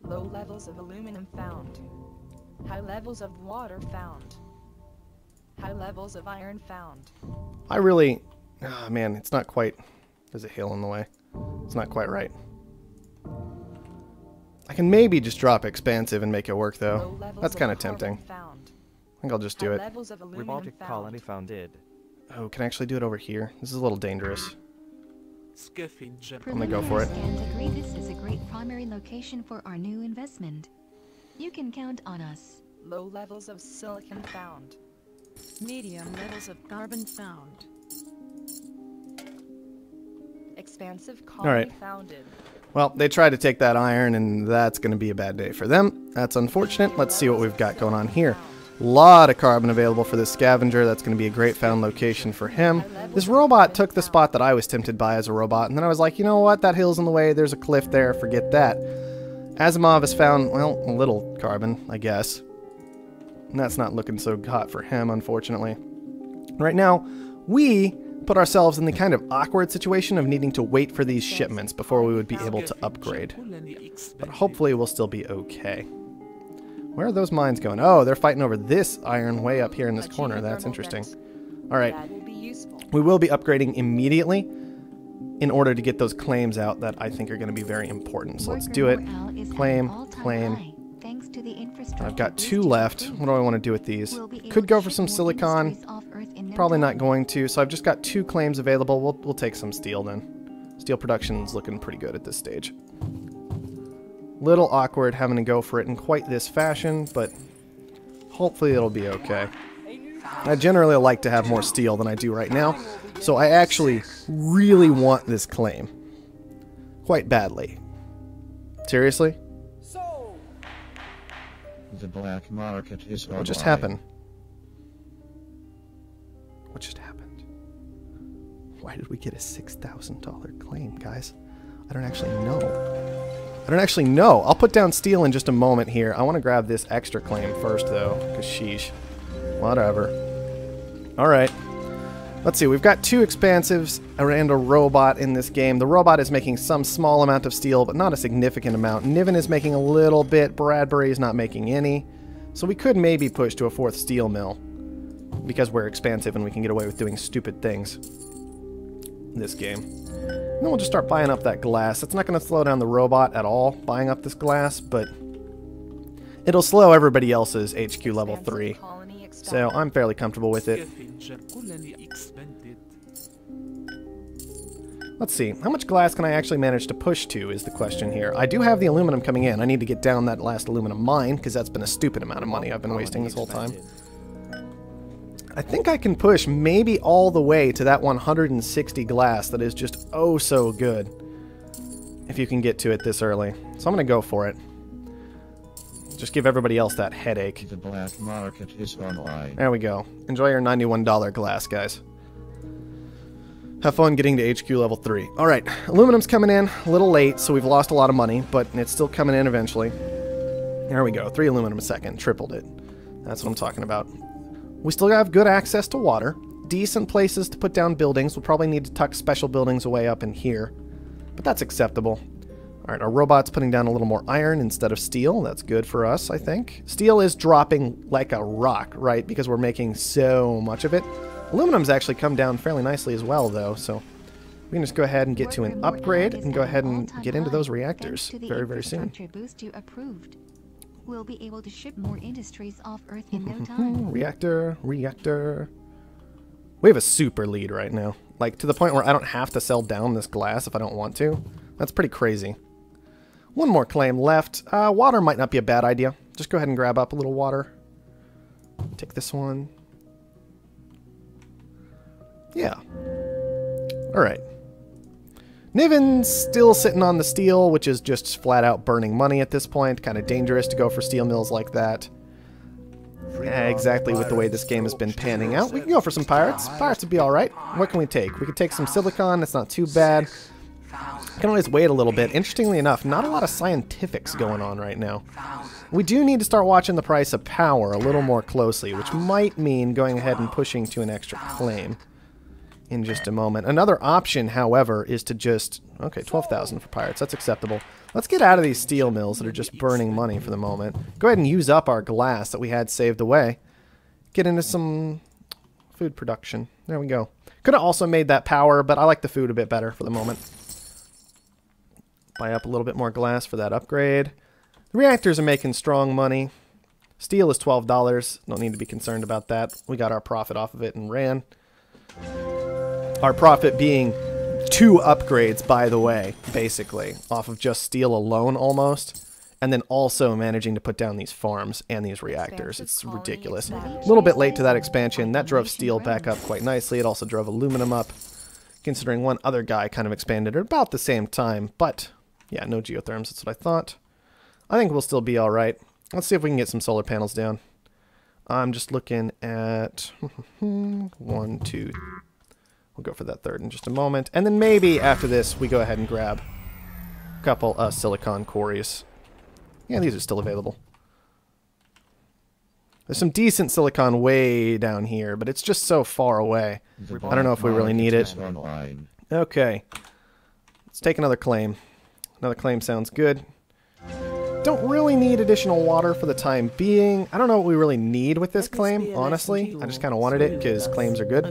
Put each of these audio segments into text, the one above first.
Low levels of aluminum found. High levels of water found. High levels of iron found. I really... Oh, man, it's not quite... There's a hill in the way. It's not quite right. I can maybe just drop expansive and make it work, though. That's kind of tempting. I think I'll just do it. Robotic colony founded. Oh, can I actually do it over here? This is a little dangerous. I'm gonna go for it. Scans agree this is a great primary location for our new investment. You can count on us. Low levels of silicon found. Medium levels of carbon found. Expansive colony founded. Well, they tried to take that iron, and that's going to be a bad day for them. That's unfortunate. Let's see what we've got going on here. A lot of carbon available for this scavenger. That's going to be a great found location for him. This robot took the spot that I was tempted by as a robot, and then I was like, you know what? That hill's in the way. There's a cliff there. Forget that. Asimov has found, well, a little carbon, I guess. And that's not looking so hot for him, unfortunately. Right now, we put ourselves in the kind of awkward situation of needing to wait for these shipments before we would be able to upgrade. But hopefully we'll still be okay. Where are those mines going? Oh, they're fighting over this iron way up here in this corner. That's interesting. Alright. We will be upgrading immediately in order to get those claims out that I think are going to be very important. So let's do it. Claim, claim. I've got 2 left. What do I want to do with these? Could go for some silicon. Probably not going to. So I've just got 2 claims available. We'll take some steel then. Steel production's looking pretty good at this stage. Little awkward having to go for it in quite this fashion, but hopefully it'll be okay. I generally like to have more steel than I do right now, so I actually really want this claim. Quite badly. Seriously? The black market is What just happened? What just happened? Why did we get a $6,000 claim, guys? I don't actually know. I don't actually know. I'll put down steel in just a moment here. I want to grab this extra claim first, though, because sheesh. Whatever. Alright. Let's see. We've got 2 expansives and a robot in this game. The robot is making some small amount of steel, but not a significant amount. Niven is making a little bit. Bradbury is not making any. So we could maybe push to a 4th steel mill, because we're expansive and we can get away with doing stupid things in this game. And then we'll just start buying up that glass. It's not going to slow down the robot at all, buying up this glass, but it'll slow everybody else's HQ level 3. So I'm fairly comfortable with it. Let's see. How much glass can I actually manage to push to is the question here. I do have the aluminum coming in. I need to get down that last aluminum mine, because that's been a stupid amount of money I've been wasting this whole time. I think I can push maybe all the way to that 160 glass that is just oh so good, if you can get to it this early. So I'm going to go for it. Just give everybody else that headache. The black market is online. There we go. Enjoy your $91 glass, guys. Have fun getting to HQ level 3. Alright, aluminum's coming in a little late, so we've lost a lot of money, but it's still coming in eventually. There we go. 3 aluminum a second. Tripled it. That's what I'm talking about. We still have good access to water. Decent places to put down buildings. We'll probably need to tuck special buildings away up in here, but that's acceptable. Alright, our robot's putting down a little more iron instead of steel. That's good for us, I think. Steel is dropping like a rock, right? Because we're making so much of it. Aluminum's actually come down fairly nicely as well, though, so we can just go ahead and get to an upgrade and go ahead and get into those reactors very, very soon. We'll be able to ship more industries off Earth in no time. Reactor. We have a super lead right now. Like, to the point where I don't have to sell down this glass if I don't want to. That's pretty crazy. One more claim left. Water might not be a bad idea. Just go ahead and grab up a little water. Take this one. Yeah. Alright. Niven's still sitting on the steel, which is just flat out burning money at this point. Kind of dangerous to go for steel mills like that. Yeah, exactly with the way this game has been panning out. We can go for some pirates. Pirates would be alright. What can we take? We could take some silicon. That's not too bad. Can always wait a little bit. Interestingly enough, not a lot of scientifics going on right now. We do need to start watching the price of power a little more closely, which might mean going ahead and pushing to an extra claim. in just a moment. Another option, however, is to just... Okay, 12,000 for pirates. That's acceptable. Let's get out of these steel mills that are just burning money for the moment. Go ahead and use up our glass that we had saved away. Get into some food production. There we go. Could have also made that power, but I like the food a bit better for the moment. Buy up a little bit more glass for that upgrade. The reactors are making strong money. Steel is $12. Don't need to be concerned about that. We got our profit off of it and ran. Our profit being 2 upgrades, by the way, basically, off of just steel alone almost. And then also managing to put down these farms and these reactors. It's ridiculous. A little bit late to that expansion. That drove steel back up quite nicely. It also drove aluminum up, considering one other guy kind of expanded at about the same time. But, yeah, no geotherms. That's what I thought. I think we'll still be all right. Let's see if we can get some solar panels down. I'm just looking at 1, 2. We'll go for that third in just a moment. And then maybe after this, we go ahead and grab a couple silicon quarries. Yeah, these are still available. There's some decent silicon way down here, but it's just so far away. I don't know if we really need it. Okay. Let's take another claim. Another claim sounds good. Don't really need additional water for the time being. I don't know what we really need with this claim, honestly. I just kind of wanted it because claims are good.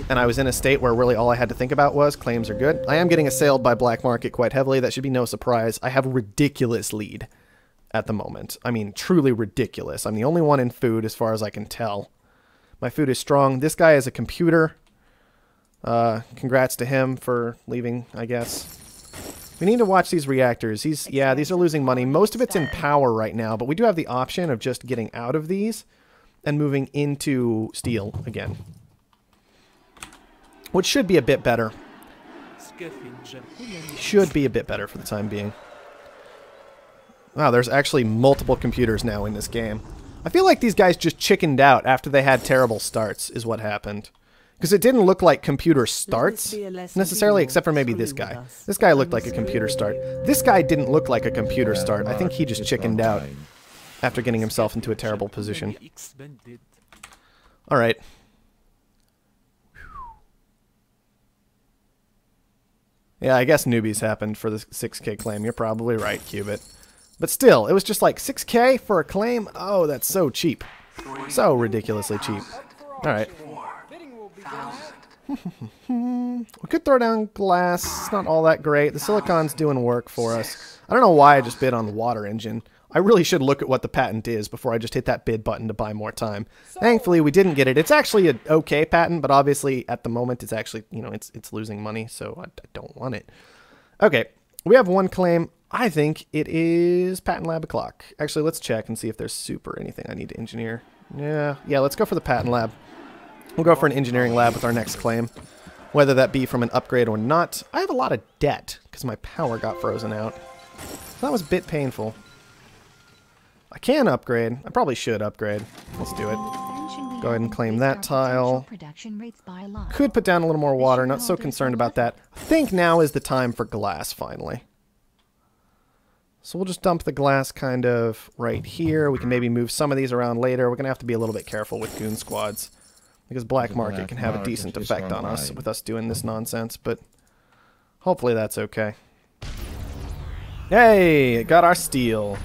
And I was in a state where really all I had to think about was claims are good. I am getting assailed by black market quite heavily. That should be no surprise. I have a ridiculous lead at the moment. I mean, truly ridiculous. I'm the only one in food as far as I can tell. My food is strong. This guy is a computer. Congrats to him for leaving, I guess. We need to watch these reactors. Yeah, these are losing money. Most of it's in power right now, but we do have the option of just getting out of these and moving into steel again, which should be a bit better. Should be a bit better for the time being. Wow, there's actually multiple computers now in this game. I feel like these guys just chickened out after they had terrible starts, is what happened. Because it didn't look like computer starts, necessarily, except for maybe this guy. This guy looked like a computer start. This guy didn't look like a computer start. I think he just chickened out after getting himself into a terrible position. Alright. Yeah, I guess newbies happened for the 6K claim. You're probably right, Cubit. But still, it was just like 6K for a claim? Oh, that's so cheap. So ridiculously cheap. Alright. We could throw down glass. It's not all that great. The silicon's doing work for us. I don't know why I just bid on the water engine. I really should look at what the patent is before I just hit that bid button to buy more time. Thankfully, we didn't get it. It's actually an okay patent, but obviously at the moment it's actually, you know, it's losing money, so I don't want it. Okay, we have one claim. I think it is Patent Lab o'clock. Actually, let's check and see if there's super anything I need to engineer. Yeah, let's go for the Patent Lab. We'll go for an engineering lab with our next claim, whether that be from an upgrade or not. I have a lot of debt because my power got frozen out. So that was a bit painful. I can upgrade. I probably should upgrade. Let's do it. Go ahead and claim that tile. Could put down a little more water. Not so concerned about that. I think now is the time for glass, finally. So we'll just dump the glass kind of right here. We can maybe move some of these around later. We're going to have to be a little bit careful with goon squads, because black market can have a decent effect on us with us doing this nonsense, but hopefully that's okay. Hey, it got our steel.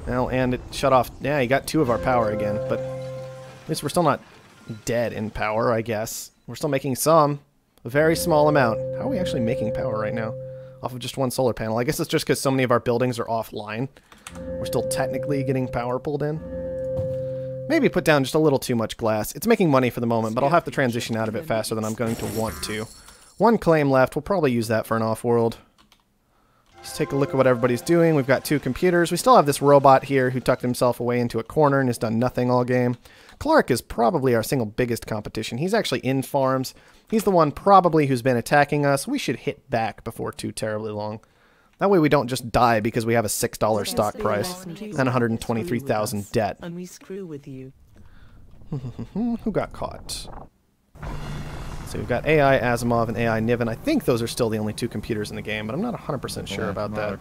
Well, and it shut off. Yeah, you got 2 of our power again, but at least we're still not dead in power, I guess. We're still making some. A very small amount. How are we actually making power right now? Off of just one solar panel. I guess it's just because so many of our buildings are offline. We're still technically getting power pulled in. Maybe put down just a little too much glass. It's making money for the moment, but I'll have to transition out of it faster than I'm going to want to. One claim left. We'll probably use that for an off-world. Let's take a look at what everybody's doing. We've got 2 computers. We still have this robot here who tucked himself away into a corner and has done nothing all game. Clark is probably our single biggest competition. He's actually in farms. He's the one probably who's been attacking us. We should hit back before too terribly long. That way we don't just die because we have a $6 stock price and 123,000 debt. And we screw with you. Who got caught? So we've got AI Asimov and AI Niven. I think those are still the only 2 computers in the game, but I'm not 100% sure about that.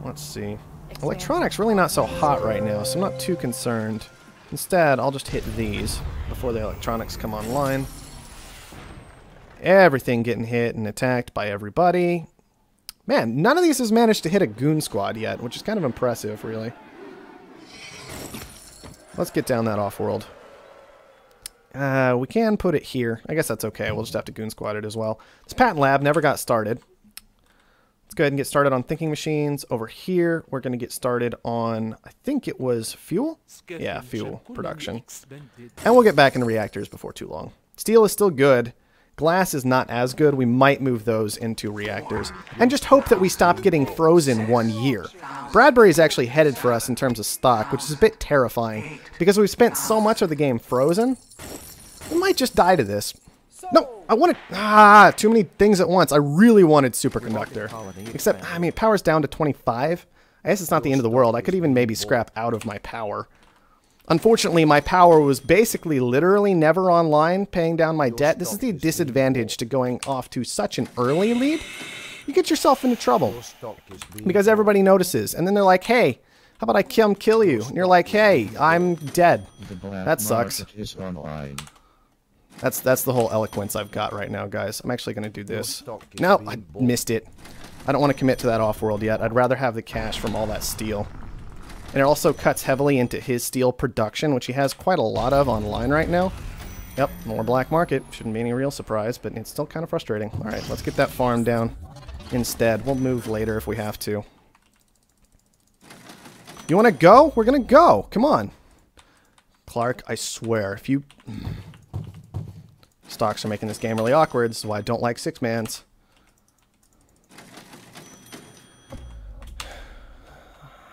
Let's see. Electronics really not so hot right now, so I'm not too concerned. Instead, I'll just hit these before the electronics come online. Everything getting hit and attacked by everybody. Man, none of these has managed to hit a goon squad yet, which is kind of impressive, really. Let's get down that Offworld. We can put it here. I guess that's okay. We'll just have to goon squad it as well. This patent lab never got started. Let's go ahead and get started on thinking machines. Over here, we're going to get started on, I think it was fuel? Yeah, fuel production. And we'll get back into reactors before too long. Steel is still good. Glass is not as good. We might move those into reactors. And just hope that we stop getting frozen 1 year. Bradbury is actually headed for us in terms of stock, which is a bit terrifying. Because we've spent so much of the game frozen, we might just die to this. No, I wanted... too many things at once. I really wanted superconductor. Except, I mean, power's down to 25. I guess it's not the end of the world. I could even maybe scrap out of my power. Unfortunately, my power was basically literally never online, paying down my debt. This is the disadvantage to going off to such an early lead. You get yourself into trouble. Because everybody notices. And then they're like, hey, how about I come kill you? And you're like, hey, I'm dead. That sucks. That's the whole eloquence I've got right now, guys. I'm actually going to do this. No, I missed it. I don't want to commit to that Offworld yet. I'd rather have the cash from all that steel. And it also cuts heavily into his steel production, which he has quite a lot of online right now. Yep, more black market. Shouldn't be any real surprise, but it's still kind of frustrating. All right, let's get that farm down instead. We'll move later if we have to. You want to go? We're going to go. Come on. Clark, I swear, if you... Stocks are making this game really awkward. This is why I don't like six-mans.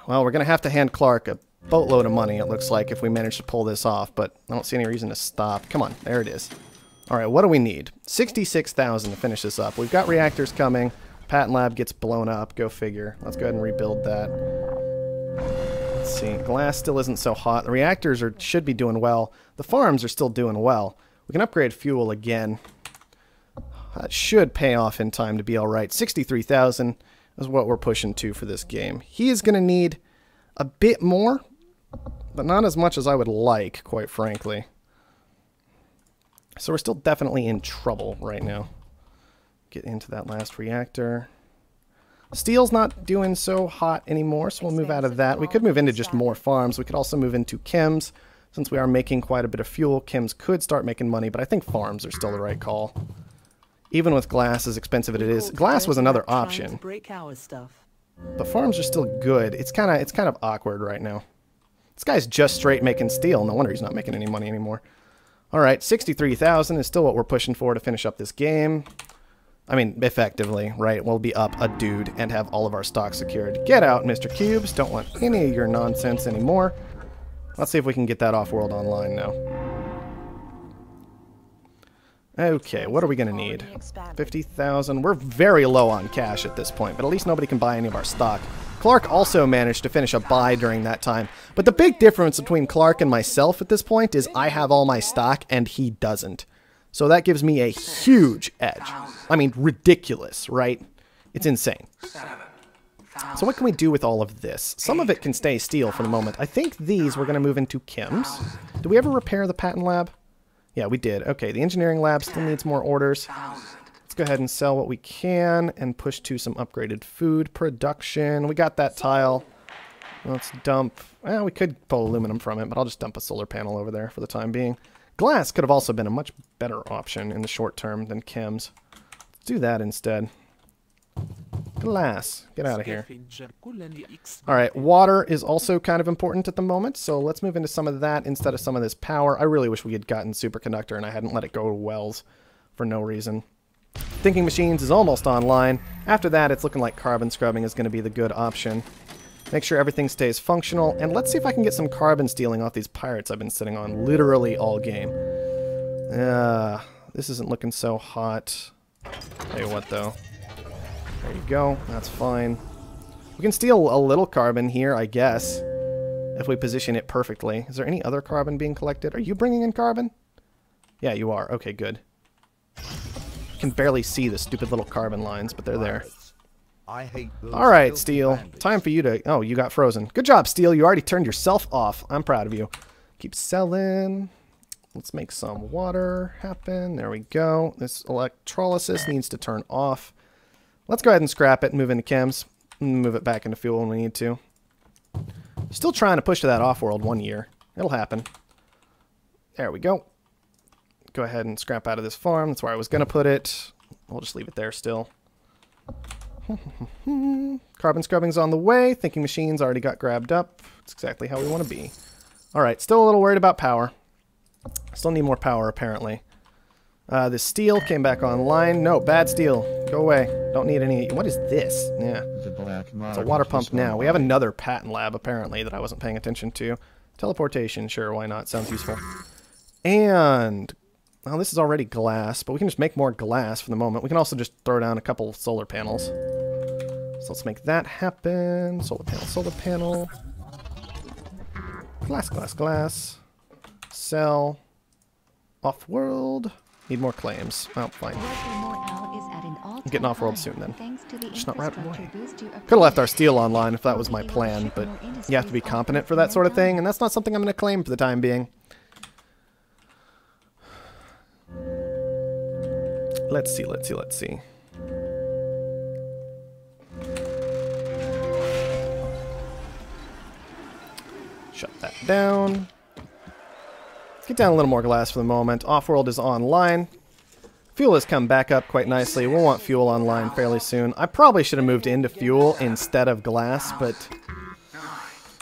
Well, we're going to have to hand Clark a boatload of money, it looks like, if we manage to pull this off, but I don't see any reason to stop. Come on, there it is. All right, what do we need? 66,000 to finish this up. We've got reactors coming. Patent lab gets blown up. Go figure. Let's go ahead and rebuild that. Let's see. Glass still isn't so hot. The reactors should be doing well. The farms are still doing well. We can upgrade fuel again. That should pay off in time to be all right. 63,000 is what we're pushing to for this game. He is going to need a bit more, but not as much as I would like, quite frankly. So we're still definitely in trouble right now. Get into that last reactor. Steel's not doing so hot anymore, so we'll move out of that. We could move into just more farms. We could also move into chems. Since we are making quite a bit of fuel, chems could start making money, but I think farms are still the right call. Even with glass, as expensive as it is, glass was another option. But farms are still good. It's kind of awkward right now. This guy's just straight making steel. No wonder he's not making any money anymore. All right, 63,000 is still what we're pushing for to finish up this game. I mean, effectively, right? We'll be up a dude and have all of our stocks secured. Get out, Mr. Cubes. Don't want any of your nonsense anymore. Let's see if we can get that Offworld online now. Okay, what are we going to need? 50,000. We're very low on cash at this point, but at least nobody can buy any of our stock. Clark also managed to finish a buy during that time. But the big difference between Clark and myself at this point is I have all my stock and he doesn't. So that gives me a huge edge. I mean, ridiculous, right? It's insane. So what can we do with all of this? Some of it can stay steel for the moment. I think these we're going to move into chems. Did we ever repair the patent lab? Yeah, we did. Okay, the engineering lab still needs more orders. Let's go ahead and sell what we can and push to some upgraded food production. We got that tile. Let's dump... we could pull aluminum from it, but I'll just dump a solar panel over there for the time being. Glass could have also been a much better option in the short term than chems. Let's do that instead. Glass. Get out of here. Alright, water is also kind of important at the moment, so let's move into some of that instead of some of this power. I really wish we had gotten superconductor and I hadn't let it go to wells for no reason. Thinking machines is almost online. After that, it's looking like carbon scrubbing is going to be the good option. Make sure everything stays functional, and let's see if I can get some carbon stealing off these pirates I've been sitting on literally all game. This isn't looking so hot. Tell you what, though. There you go. That's fine. We can steal a little carbon here, I guess, if we position it perfectly. Is there any other carbon being collected? Are you bringing in carbon? Yeah, you are. Okay, good. You can barely see the stupid little carbon lines, but they're there. All right, Steel. Time for you to... Oh, you got frozen. Good job, Steel. You already turned yourself off. I'm proud of you. Keep selling. Let's make some water happen. There we go. This electrolysis needs to turn off. Let's go ahead and scrap it and move into chems. Move it back into fuel when we need to. Still trying to push to that off-world 1 year. It'll happen. There we go. Go ahead and scrap out of this farm. That's where I was going to put it. We'll just leave it there still. Carbon scrubbing's on the way. Thinking machines already got grabbed up. It's exactly how we want to be. Alright, still a little worried about power. Still need more power, apparently. This steel came back online. No, bad steel. Go away. Don't need any... What is this? Yeah. It's a water pump now. We have another patent lab, apparently, that I wasn't paying attention to. Teleportation, sure, why not? Sounds useful. And... Well, this is already glass, but we can just make more glass for the moment. We can also just throw down a couple solar panels. So let's make that happen. Solar panel, solar panel. Glass, glass, glass. Sell. Offworld. Need more claims. Oh, fine. I'm getting off-world soon then. Just not right away. Could have left our steel online if that was my plan, but you have to be competent for that sort of thing, and that's not something I'm going to claim for the time being. Let's see, let's see, let's see. Shut that down. Let's get down a little more glass for the moment. Offworld is online. Fuel has come back up quite nicely. We'll want fuel online fairly soon. I probably should have moved into fuel instead of glass, but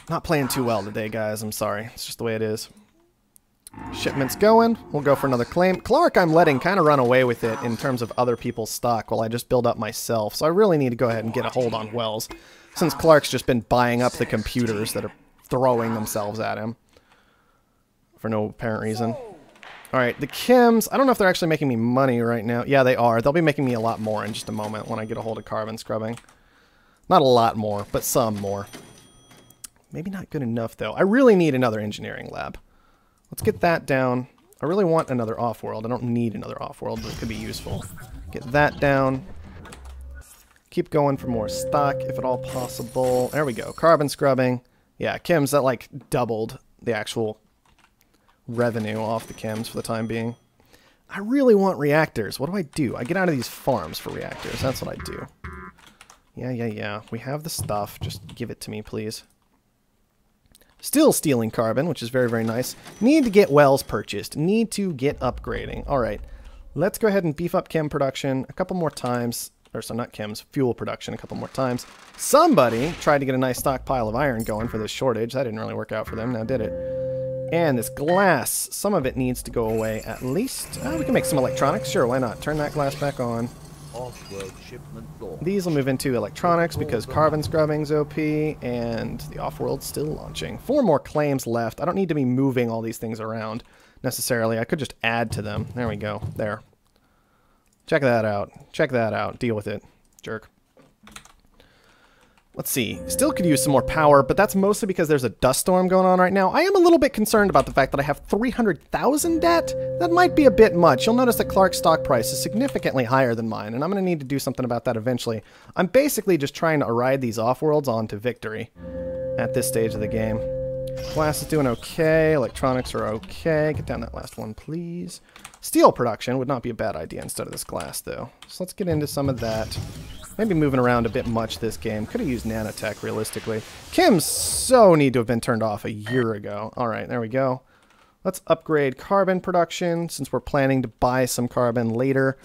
not playing too well today, guys. I'm sorry. It's just the way it is. Shipment's going. We'll go for another claim. Clark I'm letting kind of run away with it in terms of other people's stock while I just build up myself. So I really need to go ahead and get a hold on Wells, since Clark's just been buying up the computers that are throwing themselves at him for no apparent reason. Alright, the chems, I don't know if they're actually making me money right now. Yeah, they are. They'll be making me a lot more in just a moment when I get a hold of carbon scrubbing. Not a lot more, but some more. Maybe not good enough, though. I really need another engineering lab. Let's get that down. I really want another off-world. I don't need another off-world, but it could be useful. Get that down. Keep going for more stock, if at all possible. There we go. Carbon scrubbing. Yeah, chems, that like doubled the actual revenue off the chems for the time being. I really want reactors. What do? I get out of these farms for reactors. That's what I do. Yeah. We have the stuff. Just give it to me, please. Still stealing carbon, which is very, very nice. Need to get wells purchased. Need to get upgrading. Alright, let's go ahead and beef up chem production a couple more times. Or, so not chems, fuel production a couple more times. Somebody tried to get a nice stockpile of iron going for this shortage. That didn't really work out for them, now did it? And this glass, some of it needs to go away at least. We can make some electronics. Sure, why not? Turn that glass back on. These will move into electronics because carbon scrubbing's OP and the off-world's still launching. 4 more claims left. I don't need to be moving all these things around necessarily. I could just add to them. There we go. There. Check that out. Check that out. Deal with it, jerk. Let's see. Still could use some more power, but that's mostly because there's a dust storm going on right now. I am a little bit concerned about the fact that I have 300,000 debt. That might be a bit much. You'll notice that Clark's stock price is significantly higher than mine, and I'm going to need to do something about that eventually. I'm basically just trying to ride these off-worlds on to victory at this stage of the game. Glass is doing okay. Electronics are okay. Get down that last one, please. Steel production would not be a bad idea instead of this glass, though. So let's get into some of that. Maybe moving around a bit much this game. Could have used nanotech, realistically. Chems so need to have been turned off a year ago. Alright, there we go. Let's upgrade carbon production, since we're planning to buy some carbon later.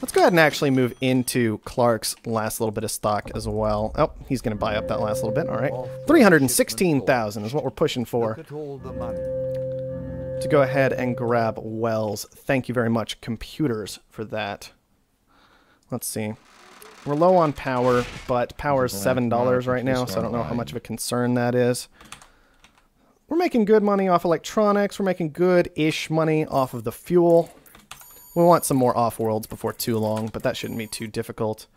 Let's go ahead and actually move into Clark's last little bit of stock as well. Oh, he's going to buy up that last little bit. Alright. 316,000 is what we're pushing for. To go ahead and grab wells. Thank you very much, computers, for that. Let's see. We're low on power, but power is $7 right now, so I don't know how much of a concern that is. We're making good money off electronics. We're making good-ish money off of the fuel. We want some more off-worlds before too long, but that shouldn't be too difficult.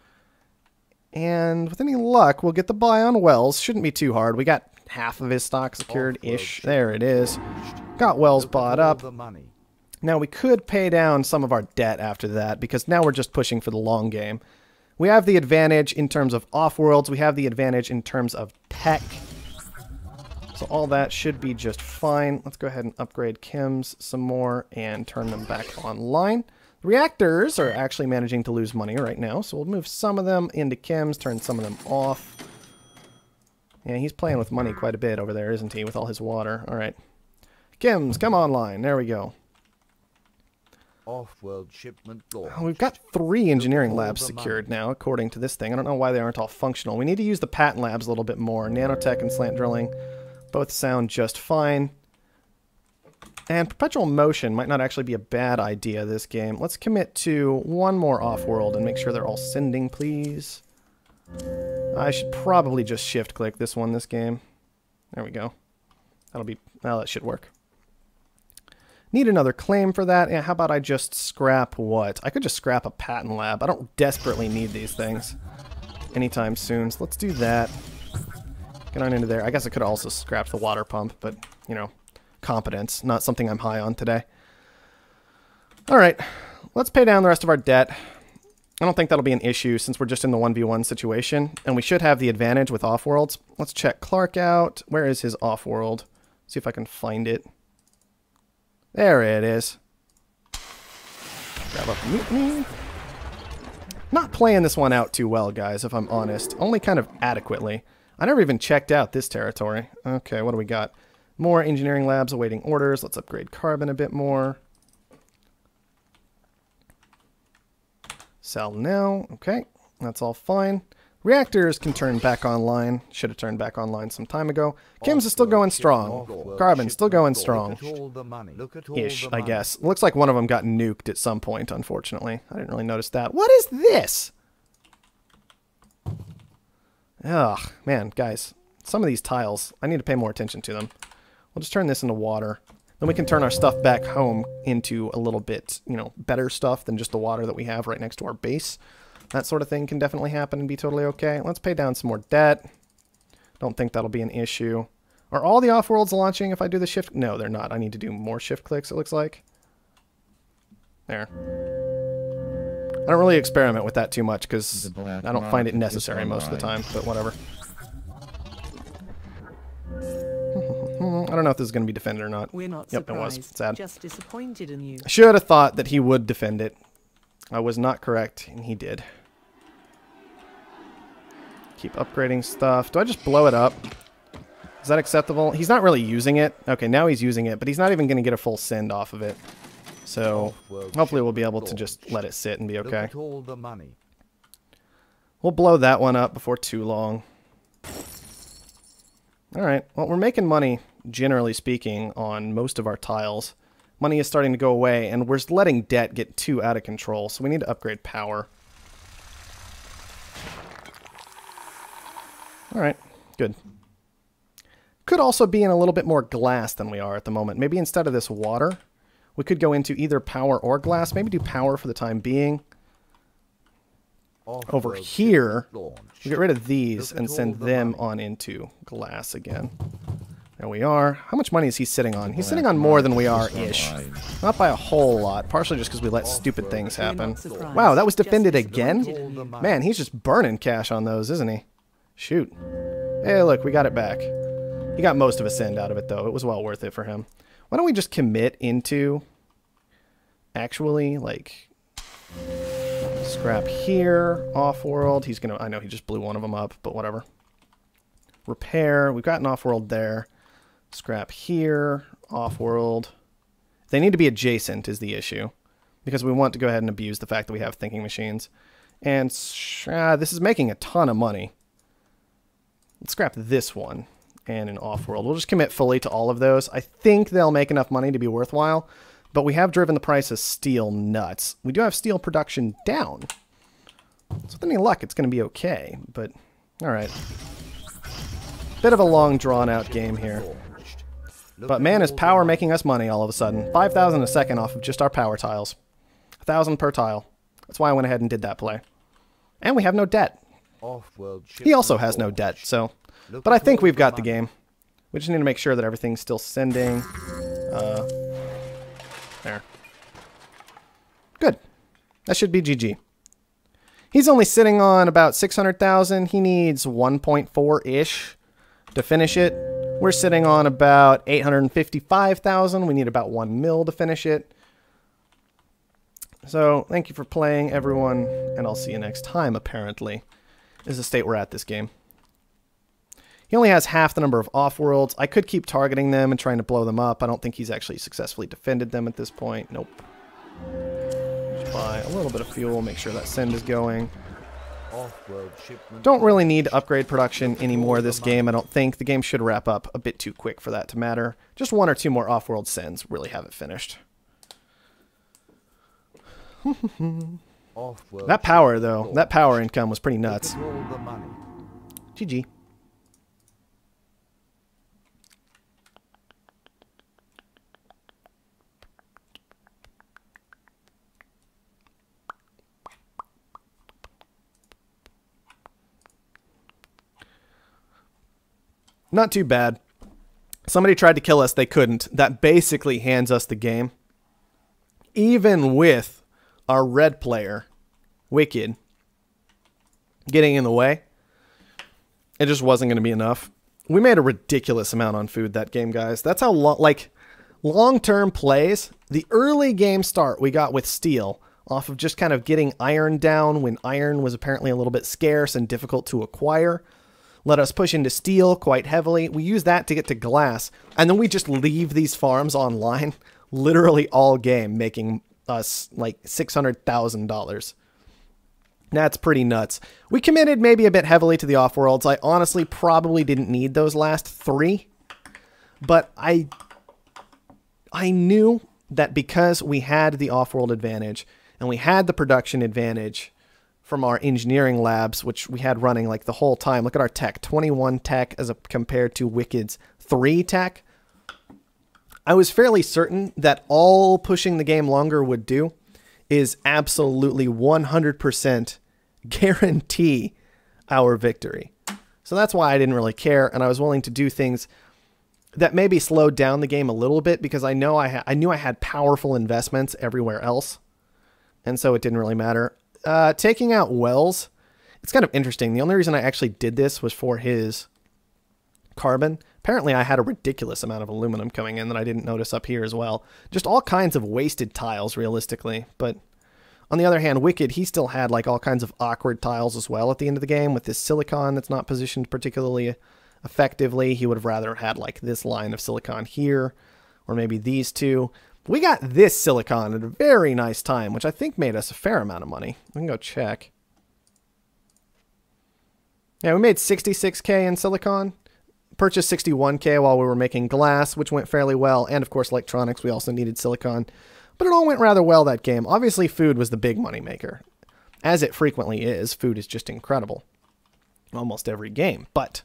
And with any luck, we'll get the buy on Wells. Shouldn't be too hard. We got half of his stock secured-ish. There it is. Got Wells bought up. Now we could pay down some of our debt after that, because now we're just pushing for the long game. We have the advantage in terms of off-worlds. We have the advantage in terms of tech. So So all that should be just fine. Let's go ahead and upgrade chems some more and turn them back online. The reactors are actually managing to lose money right now, so we'll move some of them into chems, turn some of them off. Yeah, he's playing with money quite a bit over there, isn't he, with all his water. All right. Chems, come online. There we go. Offworld shipment launched. Oh, we've got 3 engineering labs secured now, according to this thing. I don't know why they aren't all functional. We need to use the patent labs a little bit more. Nanotech and slant drilling both sound just fine. And perpetual motion might not actually be a bad idea this game. Let's commit to 1 more Offworld and make sure they're all sending, please. I should probably just shift-click this one this game. There we go. Well, that should work. Need another claim for that. Yeah, how about I just scrap what? I could just scrap a patent lab. I don't desperately need these things anytime soon, so let's do that. Get on into there. I guess I could also scrap the water pump, but, you know, competence, not something I'm high on today. All right, let's pay down the rest of our debt. I don't think that'll be an issue since we're just in the 1v1 situation, and we should have the advantage with Offworlds. Let's check Clark out. Where is his Offworld? See if I can find it. There it is. Grab up the mutiny. Not playing this one out too well, guys, if I'm honest. Only kind of adequately. I never even checked out this territory. Okay, what do we got? More engineering labs awaiting orders. Let's upgrade carbon a bit more. Sell now. Okay, that's all fine. Reactors can turn back online. Should have turned back online some time ago. Chems is still going strong. Carbon's still going strong. Ish, I guess. Looks like one of them got nuked at some point, unfortunately. I didn't really notice that. What is this? Ugh, man, guys. Some of these tiles, I need to pay more attention to them. We'll just turn this into water. Then we can turn our stuff back home into a little bit, you know, better stuff than just the water that we have right next to our base. That sort of thing can definitely happen and be totally okay. Let's pay down some more debt. Don't think that'll be an issue. Are all the Offworlds launching if I do the shift? No, they're not. I need to do more shift clicks, it looks like. There. I don't really experiment with that too much because I don't find it necessary most of the time, but whatever. I don't know if this is going to be defended or not. We're not Yep, surprised. it was. Sad. Just disappointed in you. I should have thought that he would defend it. I was not correct, and he did. Keep upgrading stuff. Do I just blow it up? Is that acceptable? He's not really using it. Okay, now he's using it, but he's not even going to get a full send off of it. So hopefully we'll be able to just let it sit and be okay. We'll blow that one up before too long. Alright, well, we're making money, generally speaking, on most of our tiles. Money is starting to go away, and we're letting debt get too out of control, so we need to upgrade power. Alright, good. Could also be in a little bit more glass than we are at the moment. Maybe instead of this water, we could go into either power or glass. Maybe do power for the time being. Over here, we'll get rid of these and send them on into glass again. There we are. How much money is he sitting on? He's sitting on more than we are-ish. Not by a whole lot, partially just because we let stupid things happen. Wow, that was defended again? Man, he's just burning cash on those, isn't he? Shoot. Hey, look, we got it back. He got most of a send out of it, though. It was well worth it for him. Why don't we just commit into... actually, like... scrap here, Offworld. He's gonna... I know he just blew one of them up, but whatever. Repair. We've got an Offworld there. Scrap here, Offworld. They need to be adjacent is the issue, because we want to go ahead and abuse the fact that we have thinking machines. And this is making a ton of money. Let's scrap this one and an Offworld. We'll just commit fully to all of those. I think they'll make enough money to be worthwhile, but we have driven the price of steel nuts. We do have steel production down. So with any luck, it's going to be okay, but all right. Bit of a long, drawn-out game here. But man, is power making us money all of a sudden. 5,000 a second off of just our power tiles. 1,000 per tile. That's why I went ahead and did that play. And we have no debt. He also has no debt, so... But I think we've got the game. We just need to make sure that everything's still sending. There. Good. That should be GG. He's only sitting on about 600,000. He needs 1.4-ish to finish it. We're sitting on about 855,000. We need about 1 mil to finish it. So thank you for playing, everyone, and I'll see you next time, apparently, is the state we're at this game. He only has half the number of Offworlds. I could keep targeting them and trying to blow them up. I don't think he's actually successfully defended them at this point. Nope. Just buy a little bit of fuel, make sure that send is going. Don't really need to upgrade production anymore this game, I don't think. The game should wrap up a bit too quick for that to matter. Just 1 or 2 more Offworld sends really have it finished. That power, though, that power income was pretty nuts. GG. Not too bad. Somebody tried to kill us, they couldn't. That basically hands us the game. Even with our red player, Wicked, getting in the way, it just wasn't going to be enough. We made a ridiculous amount on food that game, guys. That's how long-term plays, the early game start we got with steel off of just kind of getting iron down when iron was apparently a little bit scarce and difficult to acquire. Let us push into steel quite heavily. We use that to get to glass, and then we just leave these farms online literally all game, making us like $600,000. That's pretty nuts. We committed maybe a bit heavily to the Offworlds. I honestly probably didn't need those last 3, but I knew that because we had the Offworld advantage and we had the production advantage from our engineering labs, which we had running like the whole time. Look at our tech, 21 tech as compared to Wicked's 3 tech. I was fairly certain that all pushing the game longer would do is absolutely 100% guarantee our victory. So that's why I didn't really care, and I was willing to do things that maybe slowed down the game a little bit because I knew I had powerful investments everywhere else, and so it didn't really matter. Taking out Wells, it's kind of interesting. The only reason I actually did this was for his carbon. Apparently I had a ridiculous amount of aluminum coming in that I didn't notice up here as well. Just all kinds of wasted tiles, realistically. But on the other hand, Wicked, he still had like all kinds of awkward tiles as well at the end of the game with this silicon that's not positioned particularly effectively. He would have rather had like this line of silicon here, or maybe these two. We got this silicon at a very nice time, which I think made us a fair amount of money. We can go check. Yeah, we made 66K in silicon. Purchased 61K while we were making glass, which went fairly well. And of course, electronics, we also needed silicon. But it all went rather well that game. Obviously, food was the big money maker. As it frequently is, food is just incredible. Almost every game. But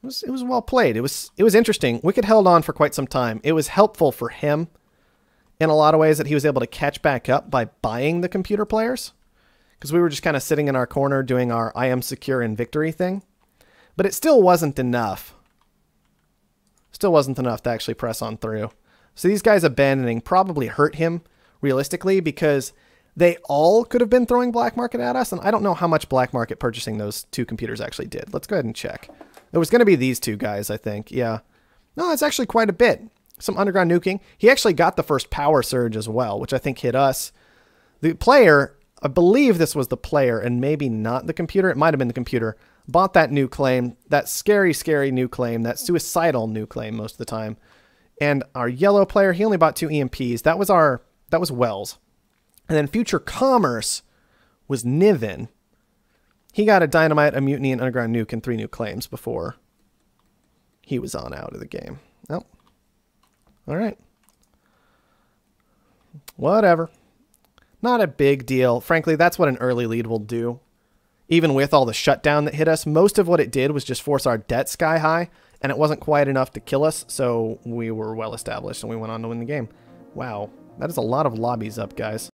it was well played. It was interesting. Wicked held on for quite some time. It was helpful for him in a lot of ways that he was able to catch back up by buying the computer players. Because we were just kind of sitting in our corner doing our I am secure in victory thing. But it still wasn't enough. Still wasn't enough to actually press on through. So these guys abandoning probably hurt him realistically because they all could have been throwing black market at us. And I don't know how much black market purchasing those 2 computers actually did. Let's go ahead and check. It was going to be these 2 guys, I think. Yeah. No, it's actually quite a bit. Some underground nuking. He actually got the first power surge as well, which I think hit us. The player, I believe this was the player and maybe not the computer. It might have been the computer. Bought that new claim, that scary, scary new claim, that suicidal new claim most of the time. And our yellow player, he only bought 2 EMPs. That was Wells. And then Future Commerce was Niven. He got a dynamite, a mutiny, and underground nuke and 3 new claims before he was on out of the game. Oh. All right. Whatever. Not a big deal. Frankly, that's what an early lead will do. Even with all the shutdown that hit us, most of what it did was just force our debt sky high, and it wasn't quite enough to kill us, so we were well established and we went on to win the game. Wow, that is a lot of lobbies up, guys.